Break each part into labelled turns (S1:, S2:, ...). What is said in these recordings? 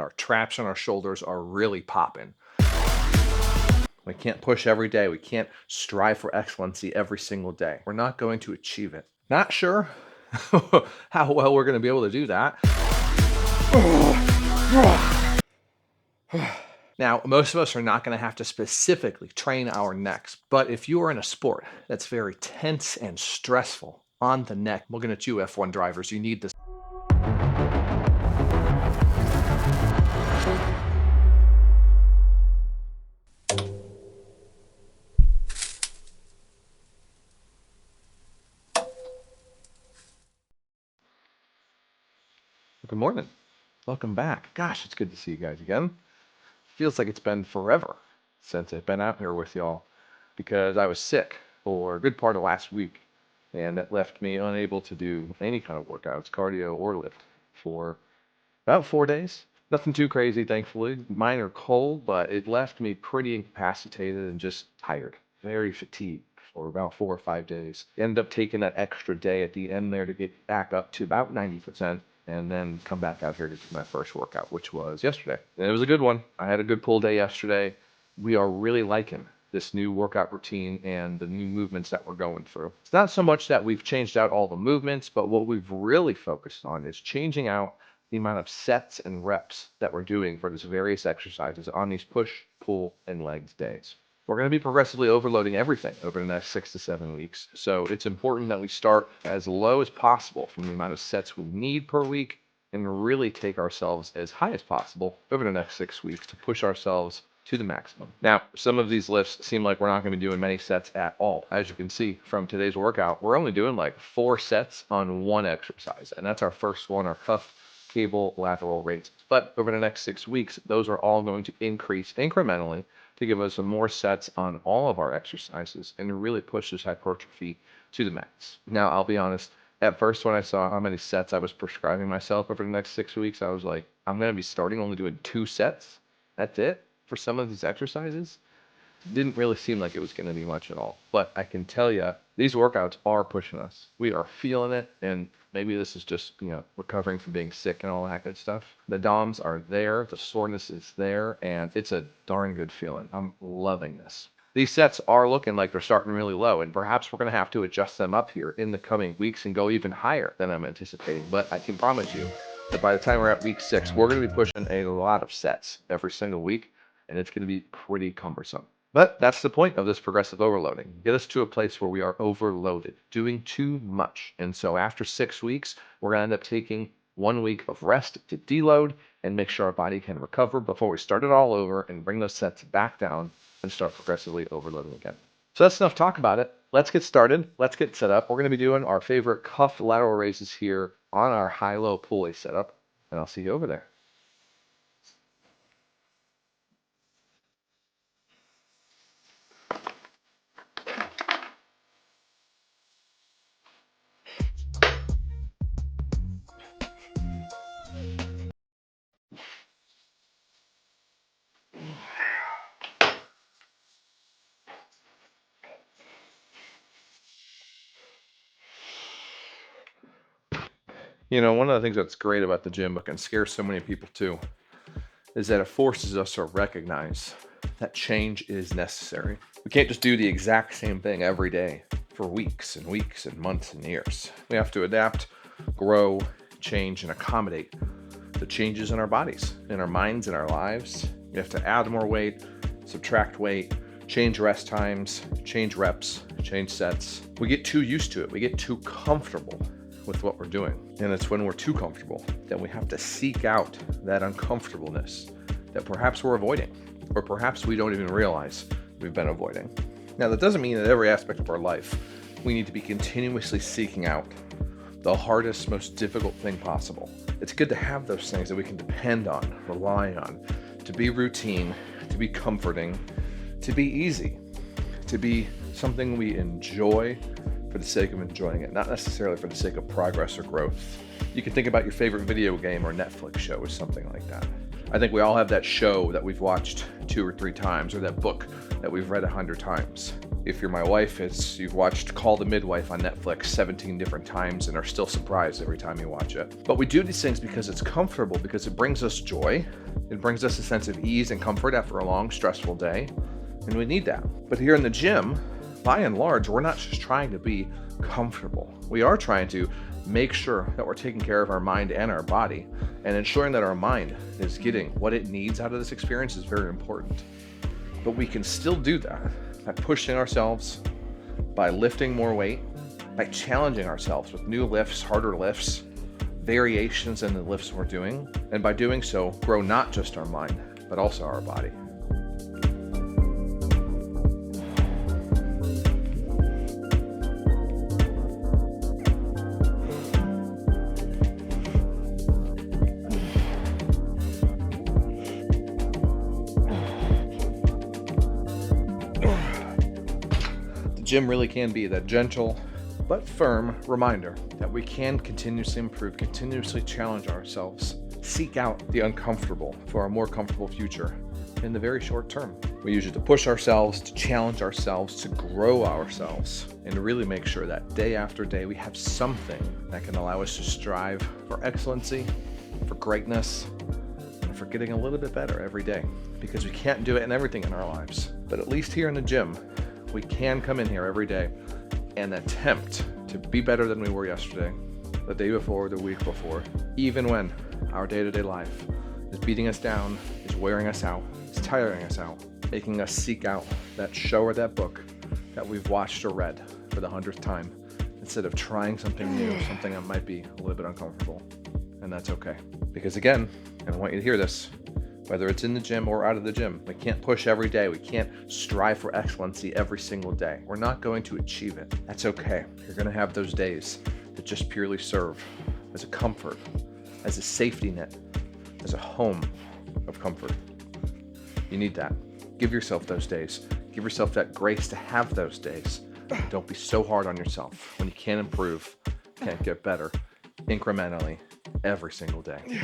S1: Our traps on our shoulders are really popping. We can't push every day. We can't strive for excellency every single day. We're not going to achieve it. Not sure how well we're going to be able to do that. Now, most of us are not going to have to specifically train our necks, but if you are in a sport that's very tense and stressful on the neck, looking at you F1 drivers, you need this. Good morning. Welcome back. Gosh, it's good to see you guys again. Feels like it's been forever since I've been out here with y'all because I was sick for a good part of last week, and that left me unable to do any kind of workouts, cardio or lift, for about 4 days. Nothing too crazy, thankfully. Minor cold, but it left me pretty incapacitated and just tired, very fatigued for about 4 or 5 days. Ended up taking that extra day at the end there to get back up to about 90%. And then come back out here to do my first workout, which was yesterday. And it was a good one. I had a good pull day yesterday. We are really liking this new workout routine and the new movements that we're going through. It's not so much that we've changed out all the movements, but what we've really focused on is changing out the amount of sets and reps that we're doing for these various exercises on these push, pull, and legs days. We're going to be progressively overloading everything over the next 6 to 7 weeks. So it's important that we start as low as possible from the amount of sets we need per week and really take ourselves as high as possible over the next 6 weeks to push ourselves to the maximum. Now, some of these lifts seem like we're not going to be doing many sets at all. As you can see from today's workout, we're only doing like 4 sets on one exercise. And that's our first one, our cuff cable lateral raises. But over the next 6 weeks, those are all going to increase incrementally to give us some more sets on all of our exercises and really push this hypertrophy to the max. Now, I'll be honest, at first when I saw how many sets I was prescribing myself over the next 6 weeks, I was like, I'm going to be starting only doing 2 sets. That's it for some of these exercises. Didn't really seem like it was going to be much at all. But I can tell you, these workouts are pushing us. We are feeling it, and maybe this is just, recovering from being sick and all that good stuff. The DOMs are there, the soreness is there, and it's a darn good feeling. I'm loving this. These sets are looking like they're starting really low, and perhaps we're going to have to adjust them up here in the coming weeks and go even higher than I'm anticipating. But I can promise you that by the time we're at week 6, we're going to be pushing a lot of sets every single week, and it's going to be pretty cumbersome. But that's the point of this progressive overloading. Get us to a place where we are overloaded, doing too much. And so after 6 weeks, we're going to end up taking 1 week of rest to deload and make sure our body can recover before we start it all over and bring those sets back down and start progressively overloading again. So that's enough talk about it. Let's get started. Let's get set up. We're going to be doing our favorite cuff lateral raises here on our high-low pulley setup, and I'll see you over there. One of the things that's great about the gym, but can scare so many people too, is that it forces us to recognize that change is necessary. We can't just do the exact same thing every day for weeks and weeks and months and years. We have to adapt, grow, change, and accommodate the changes in our bodies, in our minds, in our lives. We have to add more weight, subtract weight, change rest times, change reps, change sets. We get too used to it. We get too comfortable with what we're doing. And it's when we're too comfortable that we have to seek out that uncomfortableness that perhaps we're avoiding, or perhaps we don't even realize we've been avoiding. Now, that doesn't mean that every aspect of our life we need to be continuously seeking out the hardest, most difficult thing possible. It's good to have those things that we can depend on, rely on, to be routine, to be comforting, to be easy, to be something we enjoy for the sake of enjoying it, not necessarily for the sake of progress or growth. You can think about your favorite video game or Netflix show or something like that. I think we all have that show that we've watched 2 or 3 times, or that book that we've read 100 times. If you're my wife, you've watched Call the Midwife on Netflix 17 different times and are still surprised every time you watch it. But we do these things because it's comfortable, because it brings us joy. It brings us a sense of ease and comfort after a long, stressful day. And we need that. But here in the gym, by and large, we're not just trying to be comfortable. We are trying to make sure that we're taking care of our mind and our body, and ensuring that our mind is getting what it needs out of this experience is very important. But we can still do that by pushing ourselves, by lifting more weight, by challenging ourselves with new lifts, harder lifts, variations in the lifts we're doing, and by doing so, grow not just our mind, but also our body. Gym really can be that gentle but firm reminder that we can continuously improve, continuously challenge ourselves, seek out the uncomfortable for a more comfortable future in the very short term. We use it to push ourselves, to challenge ourselves, to grow ourselves, and to really make sure that day after day we have something that can allow us to strive for excellency, for greatness, and for getting a little bit better every day. Because we can't do it in everything in our lives, but at least here in the gym, we can come in here every day and attempt to be better than we were yesterday, the day before, the week before, even when our day-to-day life is beating us down, is wearing us out, is tiring us out, making us seek out that show or that book that we've watched or read for the 100th time, instead of trying something new, something that might be a little bit uncomfortable. And that's okay. Because again, and I want you to hear this, whether it's in the gym or out of the gym, we can't push every day. We can't strive for excellency every single day. We're not going to achieve it. That's okay. You're going to have those days that just purely serve as a comfort, as a safety net, as a home of comfort. You need that. Give yourself those days. Give yourself that grace to have those days. Don't be so hard on yourself when you can't improve, can't get better incrementally every single day.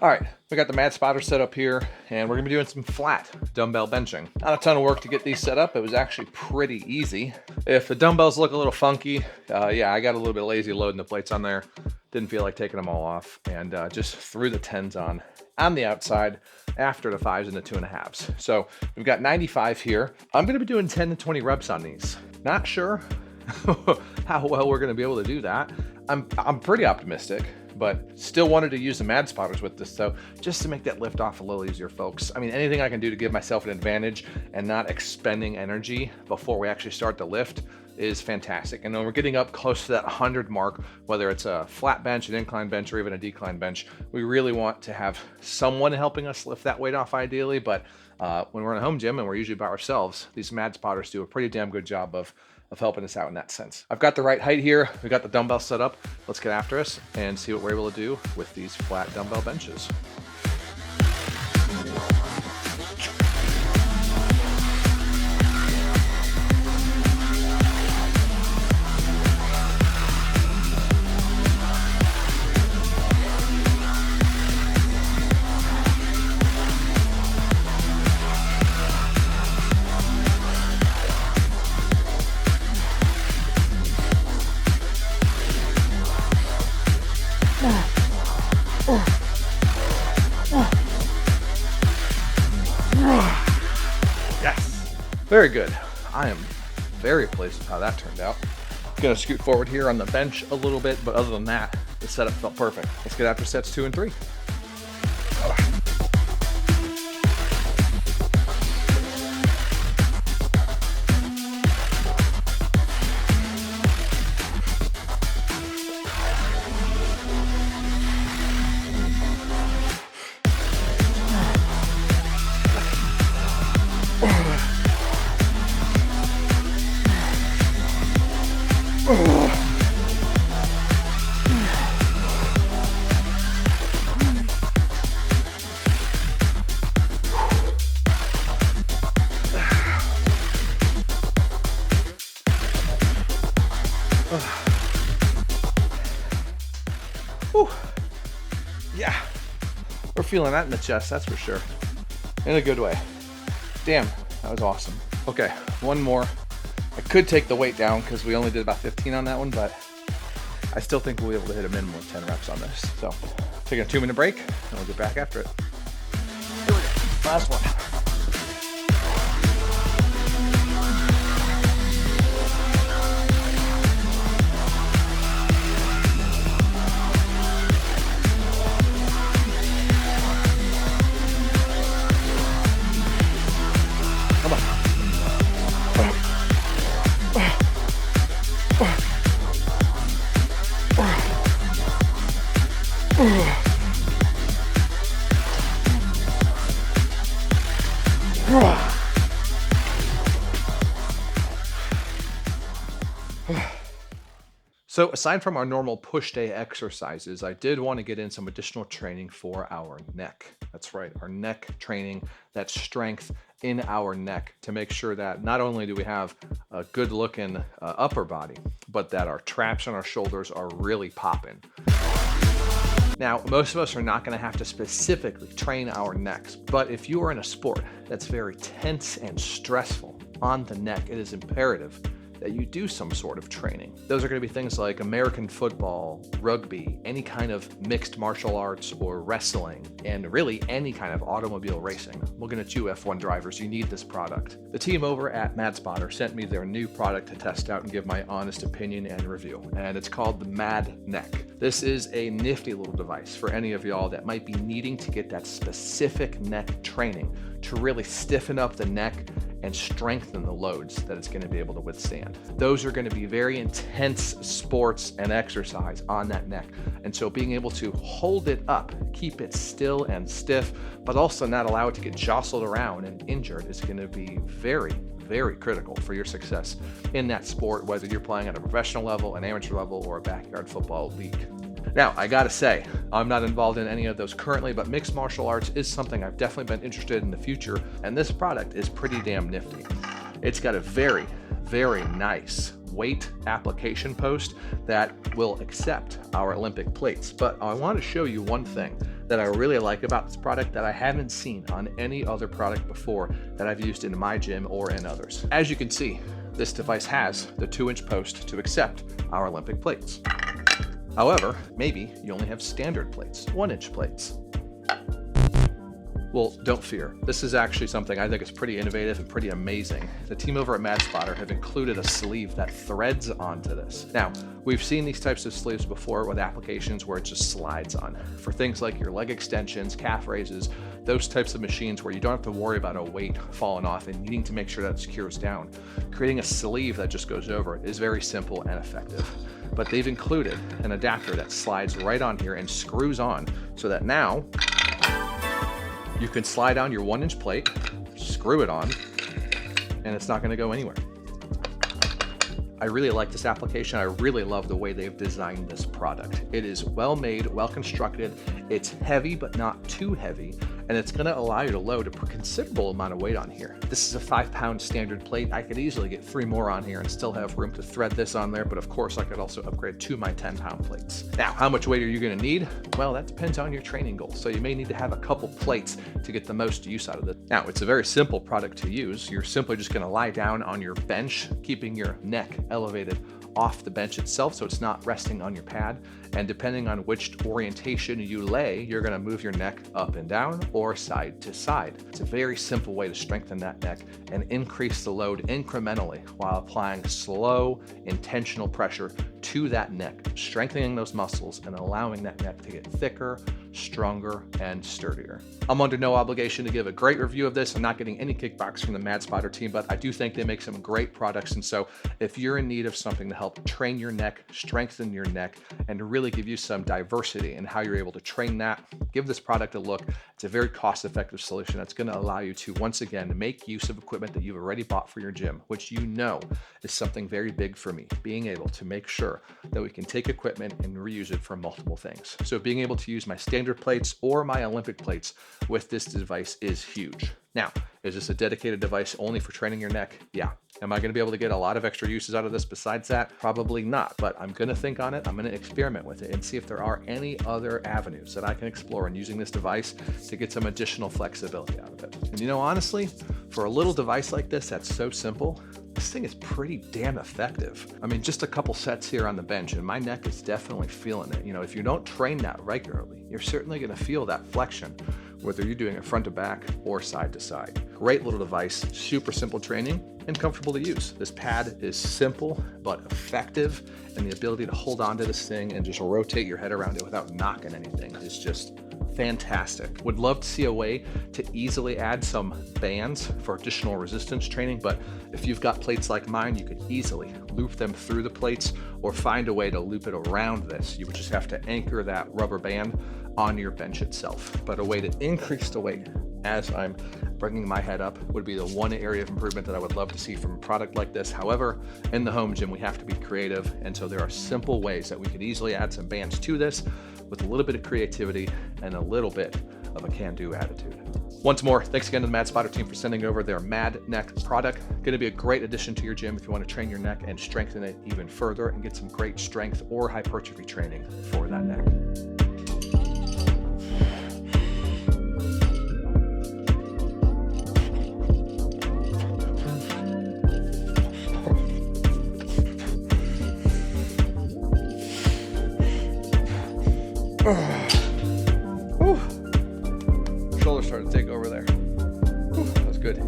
S1: All right, we got the mat spotter set up here, and we're gonna be doing some flat dumbbell benching. Not a ton of work to get these set up. It was actually pretty easy. If the dumbbells look a little funky, yeah, I got a little bit lazy loading the plates on there. Didn't feel like taking them all off, and just threw the 10s on the outside after the 5s and the 2.5s. So we've got 95 here. I'm gonna be doing 10 to 20 reps on these. Not sure how well we're gonna be able to do that. I'm pretty optimistic, but still wanted to use the mad spotters with this, so just to make that lift off a little easier, folks. I mean, anything I can do to give myself an advantage and not expending energy before we actually start the lift is fantastic. And when we're getting up close to that 100 mark, whether it's a flat bench, an incline bench, or even a decline bench, we really want to have someone helping us lift that weight off ideally. But when we're in a home gym and we're usually by ourselves, these mad spotters do a pretty damn good job of helping us out in that sense. I've got the right height here. We got the dumbbell set up. Let's get after us and see what we're able to do with these flat dumbbell benches. Very good. I am very pleased with how that turned out. Gonna scoot forward here on the bench a little bit, but other than that, the setup felt perfect. Let's get after sets 2 and 3. Whew. Yeah, we're feeling that in the chest, that's for sure. In a good way. Damn, that was awesome. Okay, one more. I could take the weight down because we only did about 15 on that one, but I still think we'll be able to hit a minimum of 10 reps on this. So, taking a 2-minute break, and we'll get back after it. Here we go. Last one. So aside from our normal push day exercises, I did want to get in some additional training for our neck. That's right, our neck training, that strength in our neck to make sure that not only do we have a good looking upper body, but that our traps on our shoulders are really popping. Now, most of us are not going to have to specifically train our necks, but if you are in a sport that's very tense and stressful on the neck, it is imperative that you do some sort of training. Those are going to be things like American football, rugby, any kind of mixed martial arts or wrestling, and really any kind of automobile racing. Looking at you F1 drivers, you need this product. The team over at MadSpotter sent me their new product to test out and give my honest opinion and review, and it's called the Mad Neck. This is a nifty little device for any of y'all that might be needing to get that specific neck training to really stiffen up the neck and strengthen the loads that it's going to be able to withstand. Those are going to be very intense sports and exercise on that neck. And so being able to hold it up, keep it still and stiff, but also not allow it to get jostled around and injured is going to be very, very critical for your success in that sport, whether you're playing at a professional level, an amateur level, or a backyard football league. Now, I gotta say, I'm not involved in any of those currently, but mixed martial arts is something I've definitely been interested in the future, and this product is pretty damn nifty. It's got a very, very nice weight application post that will accept our Olympic plates. But I want to show you one thing that I really like about this product that I haven't seen on any other product before that I've used in my gym or in others. As you can see, this device has the 2-inch post to accept our Olympic plates. However, maybe you only have standard plates, 1-inch plates. Well, don't fear. This is actually something I think is pretty innovative and pretty amazing. The team over at MadSpotter have included a sleeve that threads onto this. Now, we've seen these types of sleeves before with applications where it just slides on. For things like your leg extensions, calf raises, those types of machines where you don't have to worry about a weight falling off and needing to make sure that it secures down. Creating a sleeve that just goes over it is very simple and effective. But they've included an adapter that slides right on here and screws on so that now you can slide on your 1-inch plate, screw it on, and it's not going to go anywhere. I really like this application. I really love the way they've designed this product. It is well made, well constructed. It's heavy, but not too heavy. And it's gonna allow you to load a considerable amount of weight on here. This is a 5-pound standard plate. I could easily get 3 more on here and still have room to thread this on there, but of course I could also upgrade to my 10-pound plates. Now, how much weight are you gonna need? Well, that depends on your training goals. So you may need to have a couple plates to get the most use out of it. Now, it's a very simple product to use. You're simply just gonna lie down on your bench, keeping your neck elevated off the bench itself so it's not resting on your pad. And depending on which orientation you lay, you're gonna move your neck up and down or side to side. It's a very simple way to strengthen that neck and increase the load incrementally while applying slow, intentional pressure to that neck, strengthening those muscles and allowing that neck to get thicker, stronger, and sturdier. I'm under no obligation to give a great review of this. I'm not getting any kickbacks from the MadSpotter team, but I do think they make some great products. And so if you're in need of something to help train your neck, strengthen your neck, and to really give you some diversity in how you're able to train that, give this product a look. It's a very cost-effective solution that's going to allow you to, once again, make use of equipment that you've already bought for your gym, which you know is something very big for me, being able to make sure sure that we can take equipment and reuse it for multiple things. So being able to use my standard plates or my Olympic plates with this device is huge. Now, is this a dedicated device only for training your neck? Yeah. Am I going to be able to get a lot of extra uses out of this besides that? Probably not, but I'm going to think on it. I'm going to experiment with it and see if there are any other avenues that I can explore in using this device to get some additional flexibility out of it. And you know, honestly, for a little device like this that's so simple, this thing is pretty damn effective. I mean, just a couple sets here on the bench and my neck is definitely feeling it. You know, if you don't train that regularly, you're certainly going to feel that flexion, whether you're doing it front to back or side to side. Great little device, super simple training and comfortable to use. This pad is simple but effective, and the ability to hold on to this thing and just rotate your head around it without knocking anything is just fantastic. Would love to see a way to easily add some bands for additional resistance training, but if you've got plates like mine, you could easily loop them through the plates or find a way to loop it around this. You would just have to anchor that rubber band on your bench itself. But a way to increase the weight as I'm bringing my head up would be the one area of improvement that I would love to see from a product like this. However, in the home gym, we have to be creative. And so there are simple ways that we could easily add some bands to this with a little bit of creativity and a little bit of a can-do attitude. Once more, thanks again to the Mad Spotter team for sending over their Mad Neck product. Going to be a great addition to your gym if you want to train your neck and strengthen it even further and get some great strength or hypertrophy training for that neck. Shoulder started to take over there. That was good.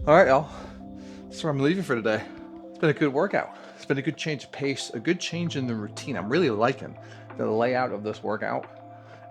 S1: All right, y'all. That's where I'm leaving for today. It's been a good workout. It's been a good change of pace, a good change in the routine. I'm really liking the layout of this workout,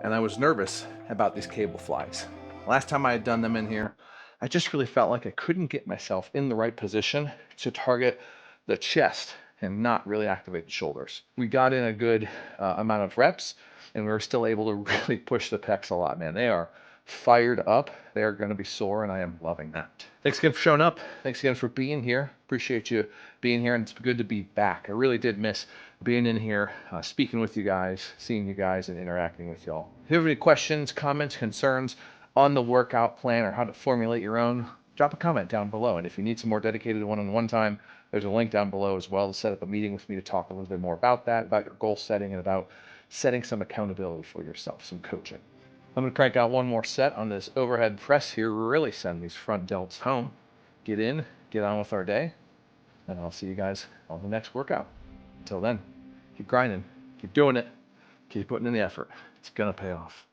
S1: and I was nervous about these cable flies. Last time I had done them in here, I just really felt like I couldn't get myself in the right position to target the chest and not really activate the shoulders. We got in a good amount of reps, and we were still able to really push the pecs a lot, man. They are fired up. They are going to be sore, and I am loving that. Thanks again for showing up. Thanks again for being here. Appreciate you being here, and it's good to be back. I really did miss being in here, speaking with you guys, seeing you guys, and interacting with y'all. If you have any questions, comments, concerns on the workout plan or how to formulate your own, drop a comment down below. And if you need some more dedicated one-on-one time, there's a link down below as well to set up a meeting with me to talk a little bit more about that, about your goal setting, and about setting some accountability for yourself, some coaching. I'm going to crank out one more set on this overhead press here, really send these front delts home. Get in, get on with our day, and I'll see you guys on the next workout. Until then, keep grinding, keep doing it, keep putting in the effort. It's going to pay off.